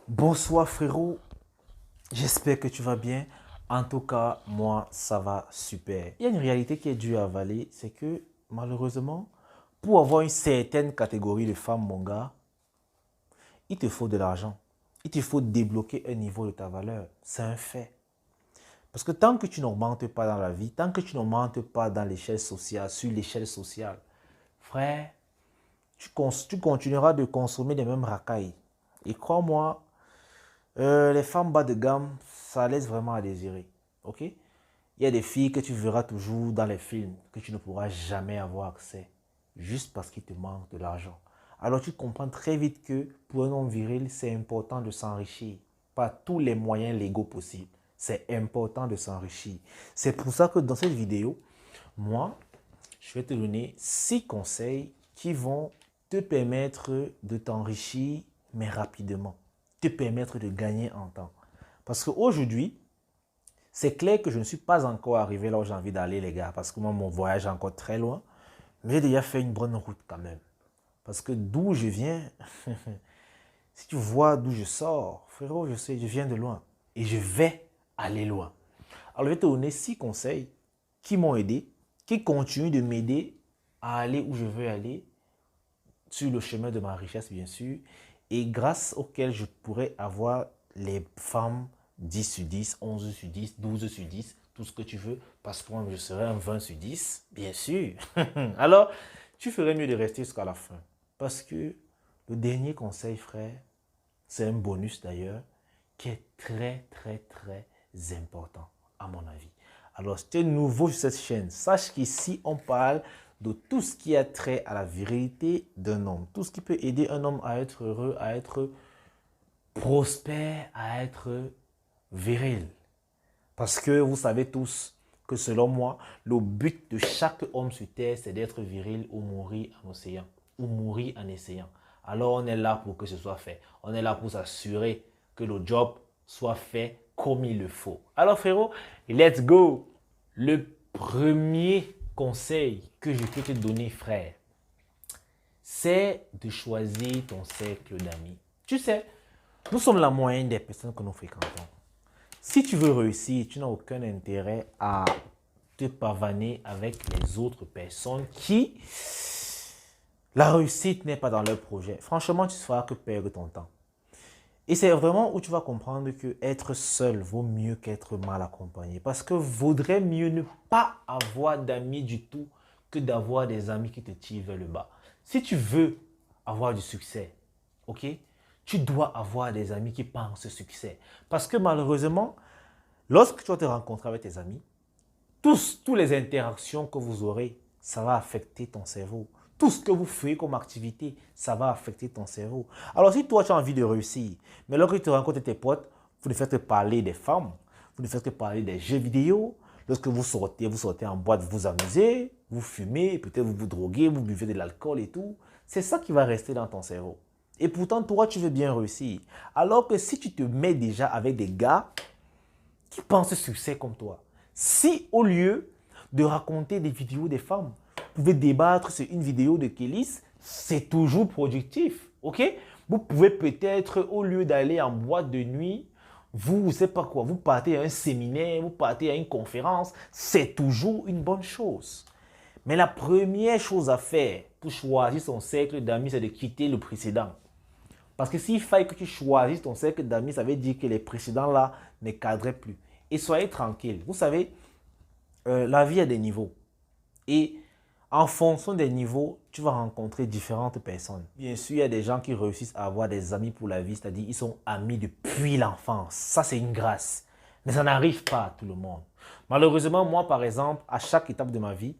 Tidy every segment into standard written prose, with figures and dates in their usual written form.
Bonsoir frérot, j'espère que tu vas bien. En tout cas, moi, ça va super. Il y a une réalité qui est due à avaler, c'est que malheureusement, pour avoir une certaine catégorie de femmes, mon gars, il te faut de l'argent. Il te faut débloquer un niveau de ta valeur. C'est un fait. Parce que tant que tu n'augmentes pas dans la vie, tant que tu n'augmentes pas dans l'échelle sociale, sur l'échelle sociale, frère, tu continueras de consommer les mêmes racailles. Et crois-moi, les femmes bas de gamme, ça laisse vraiment à désirer. Ok? Il y a des filles que tu verras toujours dans les films, que tu ne pourras jamais avoir accès, juste parce qu'il te manque de l'argent. Alors tu comprends très vite que pour un homme viril, c'est important de s'enrichir par tous les moyens légaux possibles. C'est important de s'enrichir. C'est pour ça que dans cette vidéo, moi, je vais te donner 6 conseils qui vont te permettre de t'enrichir, mais rapidement. Te permettre de gagner en temps. Parce qu'aujourd'hui, c'est clair que je ne suis pas encore arrivé là où j'ai envie d'aller, les gars. Parce que moi, mon voyage est encore très loin. Mais j'ai déjà fait une bonne route quand même. Parce que d'où je viens, si tu vois d'où je sors, frérot, je sais, je viens de loin. Et je vais aller loin. Alors, je vais te donner 6 conseils qui m'ont aidé, qui continuent de m'aider à aller où je veux aller, sur le chemin de ma richesse, bien sûr, et grâce auxquels je pourrais avoir les femmes 10 sur 10, 11 sur 10, 12 sur 10, tout ce que tu veux, parce que moi, je serais un 20 sur 10, bien sûr. Alors, tu ferais mieux de rester jusqu'à la fin. Parce que le dernier conseil, frère, c'est un bonus d'ailleurs, qui est très, très, très important, à mon avis. Alors, si tu es nouveau sur cette chaîne, sache qu'ici, on parle de tout ce qui a trait à la virilité d'un homme. Tout ce qui peut aider un homme à être heureux, à être prospère, à être viril. Parce que vous savez tous que selon moi, le but de chaque homme sur terre, c'est d'être viril ou mourir en océan, ou mourir en essayant. Alors on est là pour que ce soit fait. On est là pour s'assurer que le job soit fait comme il le faut. Alors frérot, let's go. Le premier conseil que je peux te donner, frère, c'est de choisir ton cercle d'amis. Tu sais, nous sommes la moyenne des personnes que nous fréquentons. Si tu veux réussir, tu n'as aucun intérêt à te pavaner avec les autres personnes qui, la réussite n'est pas dans leur projet. Franchement, tu ne feras que perdre ton temps. Et c'est vraiment où tu vas comprendre que être seul vaut mieux qu'être mal accompagné. Parce que vaudrait mieux ne pas avoir d'amis du tout que d'avoir des amis qui te tirent vers le bas. Si tu veux avoir du succès, ok, tu dois avoir des amis qui pensent succès. Parce que malheureusement, lorsque tu vas te rencontrer avec tes amis, toutes les interactions que vous aurez, ça va affecter ton cerveau. Tout ce que vous faites comme activité, ça va affecter ton cerveau. Alors si toi tu as envie de réussir, mais lorsque tu te rencontres tes potes, vous ne faites parler des femmes, vous ne faites parler des jeux vidéo. Lorsque vous sortez en boîte, vous vous amusez, vous fumez, peut-être vous vous droguez, vous buvez de l'alcool et tout. C'est ça qui va rester dans ton cerveau. Et pourtant, toi, tu veux bien réussir. Alors que si tu te mets déjà avec des gars qui pensent succès comme toi, si au lieu de raconter des vidéos des femmes, vous pouvez débattre sur une vidéo de Kélis, c'est toujours productif, ok? Vous pouvez peut-être, au lieu d'aller en boîte de nuit, vous, je sais pas quoi, vous partez à un séminaire, vous partez à une conférence, c'est toujours une bonne chose. Mais la première chose à faire pour choisir son cercle d'amis, c'est de quitter le précédent. Parce que s'il faille que tu choisisses ton cercle d'amis, ça veut dire que les précédents là ne cadraient plus. Et soyez tranquille. Vous savez, la vie a des niveaux. Et en fonction des niveaux, tu vas rencontrer différentes personnes. Bien sûr, il y a des gens qui réussissent à avoir des amis pour la vie, c'est-à-dire ils sont amis depuis l'enfance. Ça, c'est une grâce. Mais ça n'arrive pas à tout le monde. Malheureusement, moi, par exemple, à chaque étape de ma vie,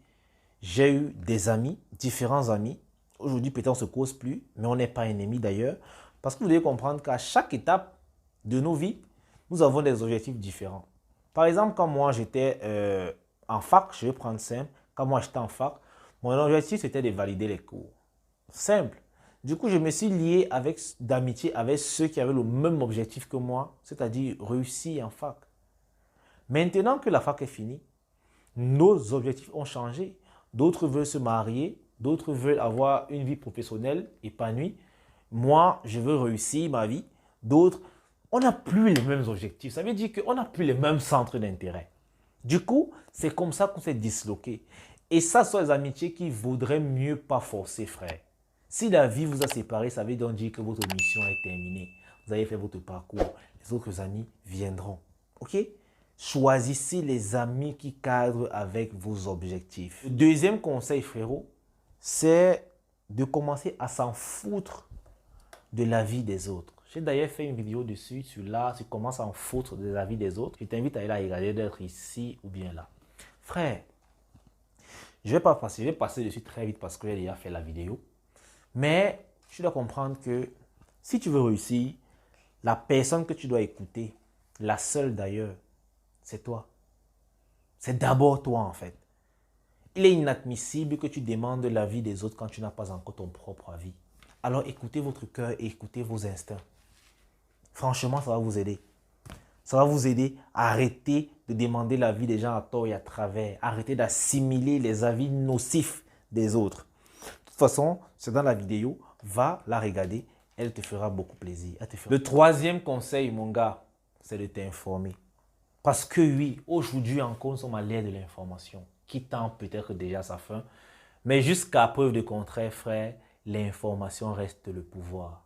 j'ai eu des amis, différents amis. Aujourd'hui, peut-être on ne se cause plus, mais on n'est pas ennemis d'ailleurs. Parce que vous devez comprendre qu'à chaque étape de nos vies, nous avons des objectifs différents. Par exemple, quand moi j'étais en fac, je vais prendre simple, quand moi j'étais en fac, mon objectif c'était de valider les cours. Simple. Du coup, je me suis lié d'amitié avec ceux qui avaient le même objectif que moi, c'est-à-dire réussir en fac. Maintenant que la fac est finie, nos objectifs ont changé. D'autres veulent se marier, d'autres veulent avoir une vie professionnelle épanouie. Moi, je veux réussir ma vie. D'autres on n'a plus les mêmes objectifs. Ça veut dire qu'on n'a plus les mêmes centres d'intérêt. Du coup, c'est comme ça qu'on s'est disloqué. Et ça, ce sont les amitiés qui voudraient mieux pas forcer, frère. Si la vie vous a séparés, ça veut donc dire que votre mission est terminée. Vous avez fait votre parcours. Les autres amis viendront. OK? Choisissez les amis qui cadrent avec vos objectifs. Le deuxième conseil, frérot, c'est de commencer à s'en foutre de la vie des autres. J'ai d'ailleurs fait une vidéo dessus, sur là, tu commences à en foutre de la vie des autres. Je t'invite à aller la regarder, d'être ici ou bien là. Frère, je vais passer dessus très vite parce que j'ai déjà fait la vidéo. Mais tu dois comprendre que si tu veux réussir, la personne que tu dois écouter, la seule d'ailleurs, c'est toi. C'est d'abord toi en fait. Il est inadmissible que tu demandes la vie des autres quand tu n'as pas encore ton propre avis. Alors écoutez votre cœur et écoutez vos instincts. Franchement, ça va vous aider. Ça va vous aider à arrêter de demander l'avis des gens à tort et à travers. Arrêter d'assimiler les avis nocifs des autres. De toute façon, c'est dans la vidéo. Va la regarder. Elle te fera beaucoup plaisir. Le troisième conseil, mon gars, c'est de t'informer. Parce que oui, aujourd'hui encore, nous sommes à l'ère de l'information, qui tend peut-être déjà à sa fin. Mais jusqu'à preuve de contraire, frère, l'information reste le pouvoir.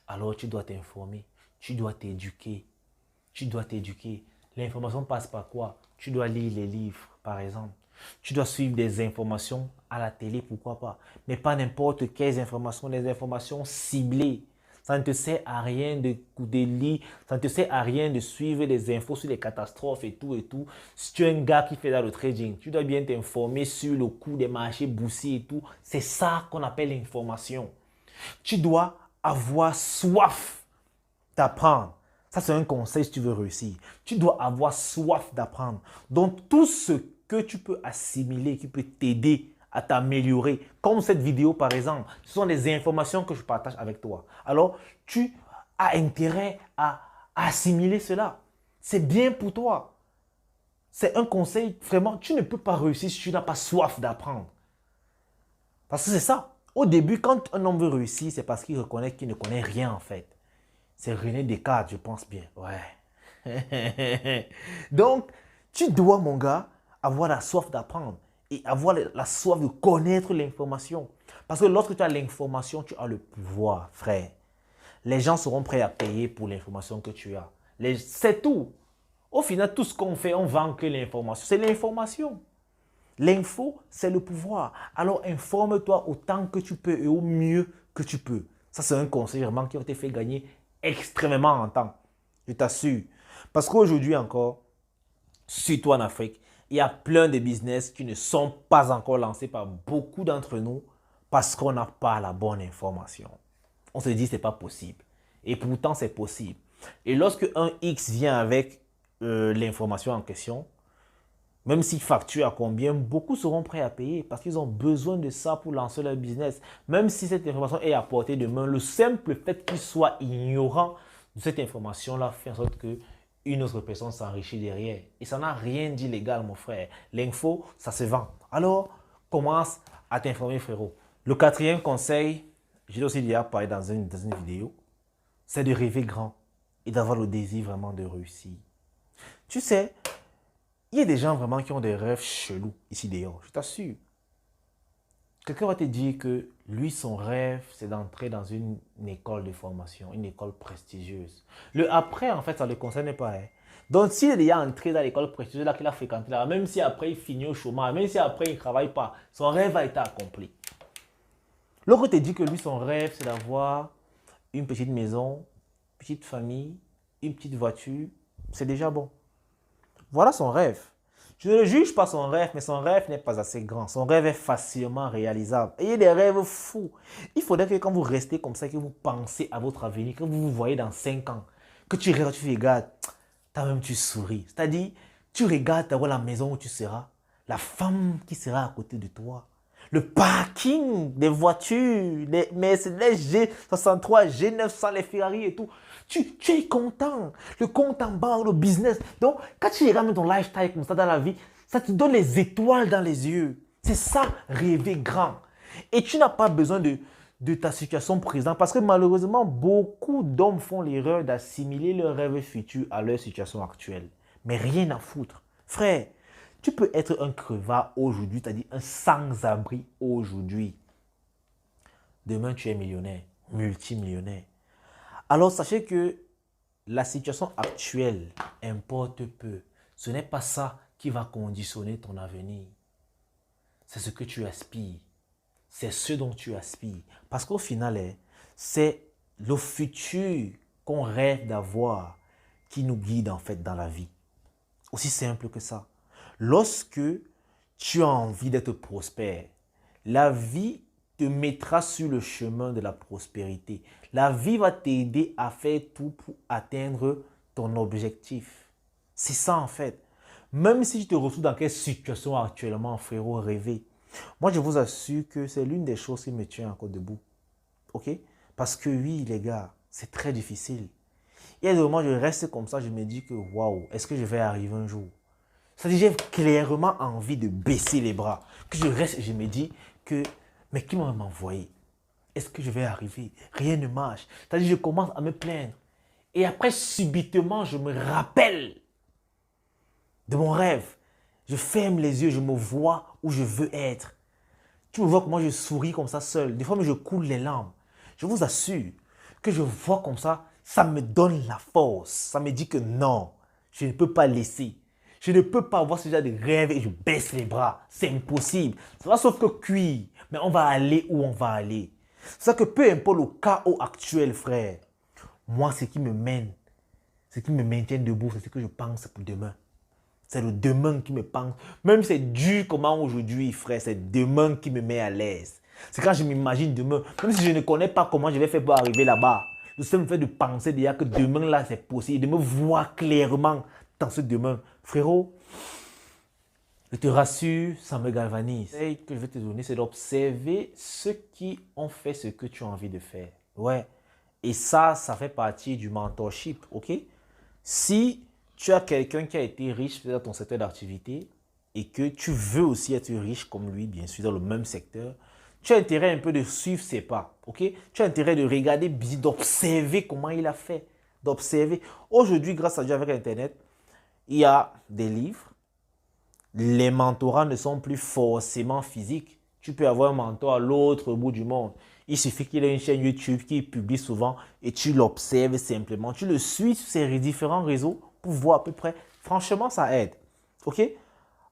Alors tu dois t'informer, tu dois t'éduquer. Tu dois t'éduquer. L'information passe par quoi? Tu dois lire les livres, par exemple. Tu dois suivre des informations à la télé, pourquoi pas. Mais pas n'importe quelles informations, des informations ciblées. Ça ne te sert à rien de lire, ça ne te sert à rien de suivre des infos sur les catastrophes et tout et tout. Si tu es un gars qui fait dans le trading, tu dois bien t'informer sur le coût des marchés boursiers et tout. C'est ça qu'on appelle l'information. Tu dois avoir soif d'apprendre. Ça, c'est un conseil si tu veux réussir. Tu dois avoir soif d'apprendre. Donc, tout ce que tu peux assimiler, qui peut t'aider à t'améliorer, comme cette vidéo par exemple, ce sont des informations que je partage avec toi. Alors, tu as intérêt à assimiler cela. C'est bien pour toi. C'est un conseil, vraiment, tu ne peux pas réussir si tu n'as pas soif d'apprendre. Parce que c'est ça. Au début, quand un homme veut réussir, c'est parce qu'il reconnaît qu'il ne connaît rien en fait. C'est René Descartes, je pense bien. Ouais. Donc, tu dois, mon gars, avoir la soif d'apprendre et avoir la soif de connaître l'information. Parce que lorsque tu as l'information, tu as le pouvoir, frère. Les gens seront prêts à payer pour l'information que tu as. C'est tout. Au final, tout ce qu'on fait, on vend que l'information. C'est l'information. L'info, c'est le pouvoir. Alors, informe-toi autant que tu peux et au mieux que tu peux. Ça, c'est un conseil vraiment qui a été fait gagner extrêmement en temps. Je t'assure. Parce qu'aujourd'hui encore, surtout en Afrique, il y a plein de business qui ne sont pas encore lancés par beaucoup d'entre nous parce qu'on n'a pas la bonne information. On se dit que ce n'est pas possible. Et pourtant, c'est possible. Et lorsque un X vient avec l'information en question, même s'ils facturent à combien, beaucoup seront prêts à payer parce qu'ils ont besoin de ça pour lancer leur business. Même si cette information est à portée de main, le simple fait qu'ils soient ignorants de cette information-là fait en sorte qu'une autre personne s'enrichit derrière. Et ça n'a rien d'illégal, mon frère. L'info, ça se vend. Alors, commence à t'informer, frérot. Le quatrième conseil, je l'ai aussi déjà parlé dans une vidéo, c'est de rêver grand et d'avoir le désir vraiment de réussir. Tu sais, il y a des gens vraiment qui ont des rêves chelous ici dehors, je t'assure. Quelqu'un va te dire que lui, son rêve, c'est d'entrer dans une école de formation, une école prestigieuse. Le après, en fait, ça ne le concerne pas. Hein. Donc, s'il est déjà entré dans l'école prestigieuse là qu'il a fréquenté là, même si après il finit au chômage, même si après il ne travaille pas, son rêve a été accompli. L'autre te dit que lui, son rêve, c'est d'avoir une petite maison, une petite famille, une petite voiture. C'est déjà bon. Voilà son rêve. Je ne juge pas son rêve, mais son rêve n'est pas assez grand. Son rêve est facilement réalisable. Ayez des rêves fous. Il faudrait que quand vous restez comme ça, que vous pensez à votre avenir, que vous vous voyez dans 5 ans, que tu regardes, toi-même tu souris. C'est-à-dire, tu regardes la maison où tu seras, la femme qui sera à côté de toi, le parking des voitures, les Mercedes G63, G900, les Ferrari et tout. Tu es content. Le compte en banque, le business. Donc, quand tu regardes ton lifestyle comme ça dans la vie, ça te donne les étoiles dans les yeux. C'est ça, rêver grand. Et tu n'as pas besoin de de ta situation présente. Parce que malheureusement, beaucoup d'hommes font l'erreur d'assimiler leurs rêves futurs à leur situation actuelle. Mais rien à foutre. Frère, tu peux être un crevard aujourd'hui, c'est-à-dire un sans-abri aujourd'hui. Demain, tu es millionnaire, multimillionnaire. Alors, sachez que la situation actuelle importe peu. Ce n'est pas ça qui va conditionner ton avenir. C'est ce que tu aspires. C'est ce dont tu aspires. Parce qu'au final, c'est le futur qu'on rêve d'avoir qui nous guide en fait dans la vie. Aussi simple que ça. Lorsque tu as envie d'être prospère, la vie te mettra sur le chemin de la prospérité. La vie va t'aider à faire tout pour atteindre ton objectif. C'est ça en fait. Même si tu te retrouves dans quelle situation actuellement, frérot, rêver. Moi, je vous assure que c'est l'une des choses qui me tient encore debout. Ok? Parce que oui, les gars, c'est très difficile. Il y a des moments où je reste comme ça, je me dis que waouh, est-ce que je vais arriver un jour? C'est-à-dire, j'ai clairement envie de baisser les bras. Que je reste et je me dis que, mais qui m'a envoyé? Est-ce que je vais arriver? Rien ne marche. C'est-à-dire, je commence à me plaindre. Et après, subitement, je me rappelle de mon rêve. Je ferme les yeux, je me vois où je veux être. Tu me vois comment je souris comme ça seul. Des fois, je coule les larmes. Je vous assure que je vois comme ça me donne la force. Ça me dit que non, je ne peux pas laisser. Je ne peux pas avoir ce genre de rêve et je baisse les bras. C'est impossible. Ça va sauf que cuire. Mais on va aller où on va aller. C'est ça que peu importe le chaos actuel, frère. Moi, ce qui me mène, ce qui me maintient debout, c'est ce que je pense pour demain. C'est le demain qui me pense. Même si c'est dur comment aujourd'hui, frère, c'est demain qui me met à l'aise. C'est quand je m'imagine demain, même si je ne connais pas comment je vais faire pour arriver là-bas. Le seul fait de penser déjà que demain là c'est possible, de me voir clairement dans ce demain. Frérot, je te rassure, ça me galvanise. Ce que je vais te donner, c'est d'observer ceux qui ont fait ce que tu as envie de faire. Ouais. Et ça fait partie du mentorship, ok? Si tu as quelqu'un qui a été riche dans ton secteur d'activité et que tu veux aussi être riche comme lui, bien sûr, dans le même secteur, tu as intérêt un peu de suivre ses pas, ok? Tu as intérêt de regarder, d'observer comment il a fait, d'observer. Aujourd'hui, grâce à Dieu avec Internet, il y a des livres. Les mentorats ne sont plus forcément physiques. Tu peux avoir un mentor à l'autre bout du monde. Il suffit qu'il ait une chaîne YouTube qui publie souvent et tu l'observes simplement. Tu le suis sur ces différents réseaux pour voir à peu près. Franchement, ça aide. Ok?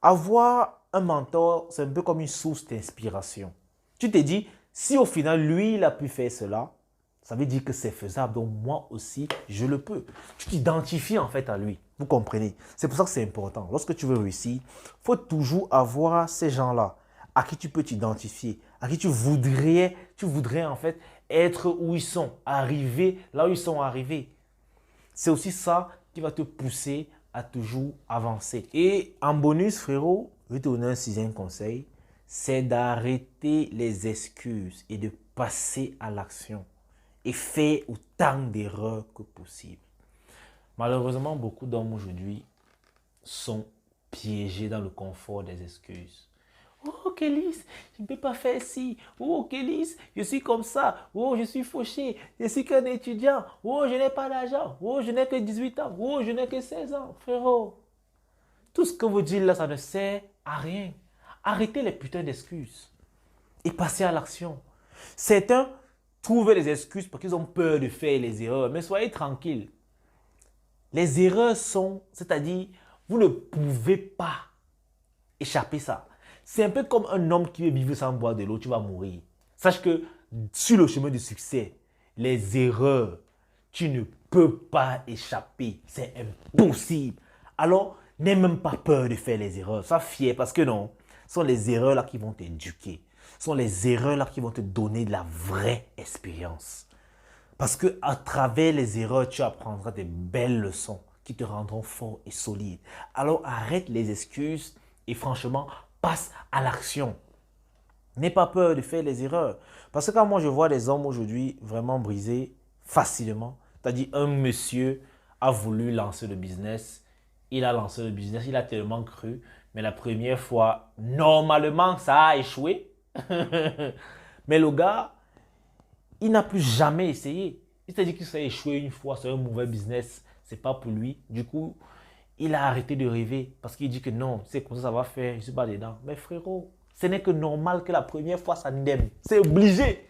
Avoir un mentor, c'est un peu comme une source d'inspiration. Tu te dis, si au final, lui, il a pu faire cela, ça veut dire que c'est faisable. Donc, moi aussi, je le peux. Tu t'identifies en fait à lui. Vous comprenez? C'est pour ça que c'est important. Lorsque tu veux réussir, il faut toujours avoir ces gens-là à qui tu peux t'identifier, à qui tu voudrais en fait être où ils sont, arriver là où ils sont arrivés. C'est aussi ça qui va te pousser à toujours avancer. Et en bonus, frérot, je vais te donner un sixième conseil, c'est d'arrêter les excuses et de passer à l'action et faire autant d'erreurs que possible. Malheureusement, beaucoup d'hommes aujourd'hui sont piégés dans le confort des excuses. Oh, Kélis, je ne peux pas faire ci. Oh, Kélis, je suis comme ça. Oh, je suis fauché. Je suis qu'un étudiant. Oh, je n'ai pas d'argent. Oh, je n'ai que 18 ans. Oh, je n'ai que 16 ans. Frérot, tout ce que vous dites là, ça ne sert à rien. Arrêtez les putains d'excuses et passez à l'action. Certains trouvent les excuses parce qu'ils ont peur de faire les erreurs. Mais soyez tranquilles. Les erreurs sont, c'est-à-dire, vous ne pouvez pas échapper ça. C'est un peu comme un homme qui veut vivre sans boire de l'eau, tu vas mourir. Sache que sur le chemin du succès, les erreurs, tu ne peux pas échapper. C'est impossible. Alors, n'aie même pas peur de faire les erreurs. Sois fier parce que non, ce sont les erreurs là qui vont t'éduquer. Ce sont les erreurs là qui vont te donner de la vraie expérience. Parce qu'à travers les erreurs, tu apprendras des belles leçons qui te rendront fort et solide. Alors arrête les excuses et franchement, passe à l'action. N'aie pas peur de faire les erreurs. Parce que quand moi je vois des hommes aujourd'hui vraiment brisés facilement, c'est-à-dire un monsieur a voulu lancer le business, il a lancé le business, il a tellement cru, mais la première fois, normalement, ça a échoué. Mais le gars, il n'a plus jamais essayé. Il s'est dit qu'il s'est échoué une fois, c'est un mauvais business, c'est pas pour lui. Du coup, il a arrêté de rêver parce qu'il dit que non, c'est comme ça va faire, je suis pas dedans. Mais frérot, ce n'est que normal que la première fois ça n'aime. C'est obligé.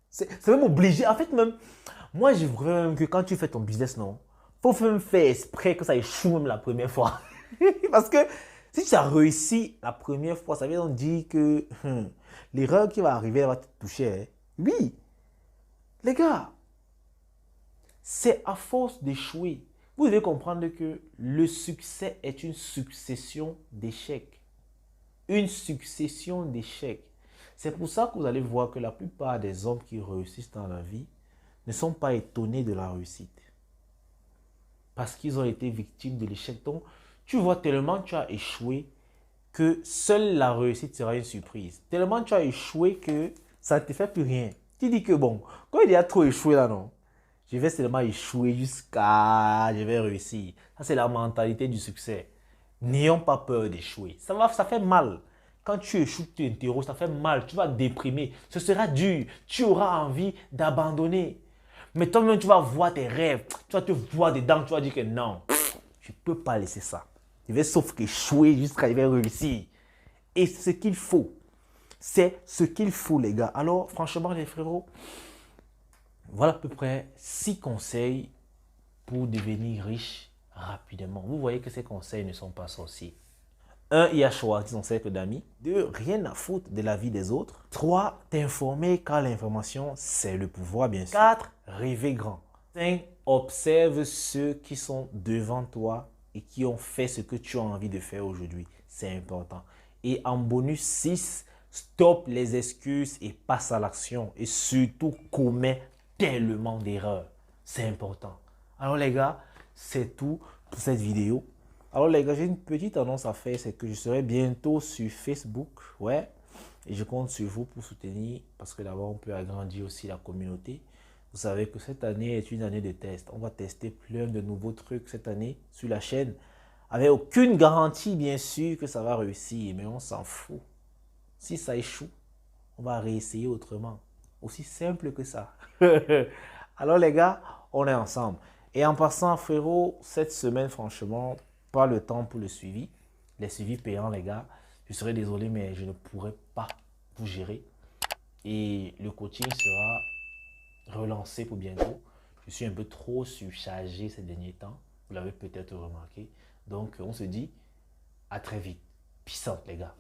C'est même obligé. En fait, même, moi je voudrais même que quand tu fais ton business, non, faut même faire exprès que ça échoue même la première fois. Parce que si tu as réussi la première fois, ça veut donc dire que l'erreur qui va arriver elle va te toucher. Hein. Oui, les gars, c'est à force d'échouer. Vous devez comprendre que le succès est une succession d'échecs. Une succession d'échecs. C'est pour ça que vous allez voir que la plupart des hommes qui réussissent dans la vie ne sont pas étonnés de la réussite. Parce qu'ils ont été victimes de l'échec. Donc, tu vois tellement tu as échoué que seule la réussite sera une surprise. Tellement tu as échoué que ça ne te fait plus rien. Tu dis que bon, quand il y a trop échoué là, non, je vais seulement échouer jusqu'à je vais réussir. Ça, c'est la mentalité du succès. N'ayons pas peur d'échouer. Ça fait mal. Quand tu échoues, tu interroges, ça fait mal. Tu vas déprimer. Ce sera dur. Tu auras envie d'abandonner. Mais toi-même, tu vas voir tes rêves. Tu vas te voir dedans. Tu vas dire que non, je ne peux pas laisser ça. Je vais sauf qu'échouer jusqu'à je vais réussir. Et c'est ce qu'il faut. C'est ce qu'il faut, les gars. Alors, franchement, les frérots, voilà à peu près 6 conseils pour devenir riche rapidement. Vous voyez que ces conseils ne sont pas sorciers. 1. Y a choisi son cercle d'amis. 2. Rien à foutre de la vie des autres. 3. T'informer car l'information, c'est le pouvoir, bien sûr. 4. Rêver grand. 5. Observe ceux qui sont devant toi et qui ont fait ce que tu as envie de faire aujourd'hui. C'est important. Et en bonus 6, stop les excuses et passe à l'action. Et surtout, commets tellement d'erreurs. C'est important. Alors les gars, c'est tout pour cette vidéo. Alors les gars, j'ai une petite annonce à faire, c'est que je serai bientôt sur Facebook, ouais, et je compte sur vous pour soutenir, parce que d'abord on peut agrandir aussi la communauté. Vous savez que cette année est une année de test. On va tester plein de nouveaux trucs cette année sur la chaîne, avec aucune garantie bien sûr que ça va réussir, mais on s'en fout. Si ça échoue, on va réessayer autrement. Aussi simple que ça. Alors les gars, on est ensemble. Et en passant, frérot, cette semaine, franchement, pas le temps pour le suivi. Les suivis payants, les gars. Je serais désolé, mais je ne pourrai pas vous gérer. Et le coaching sera relancé pour bientôt. Je suis un peu trop surchargé ces derniers temps. Vous l'avez peut-être remarqué. Donc, on se dit à très vite. Peace out, les gars.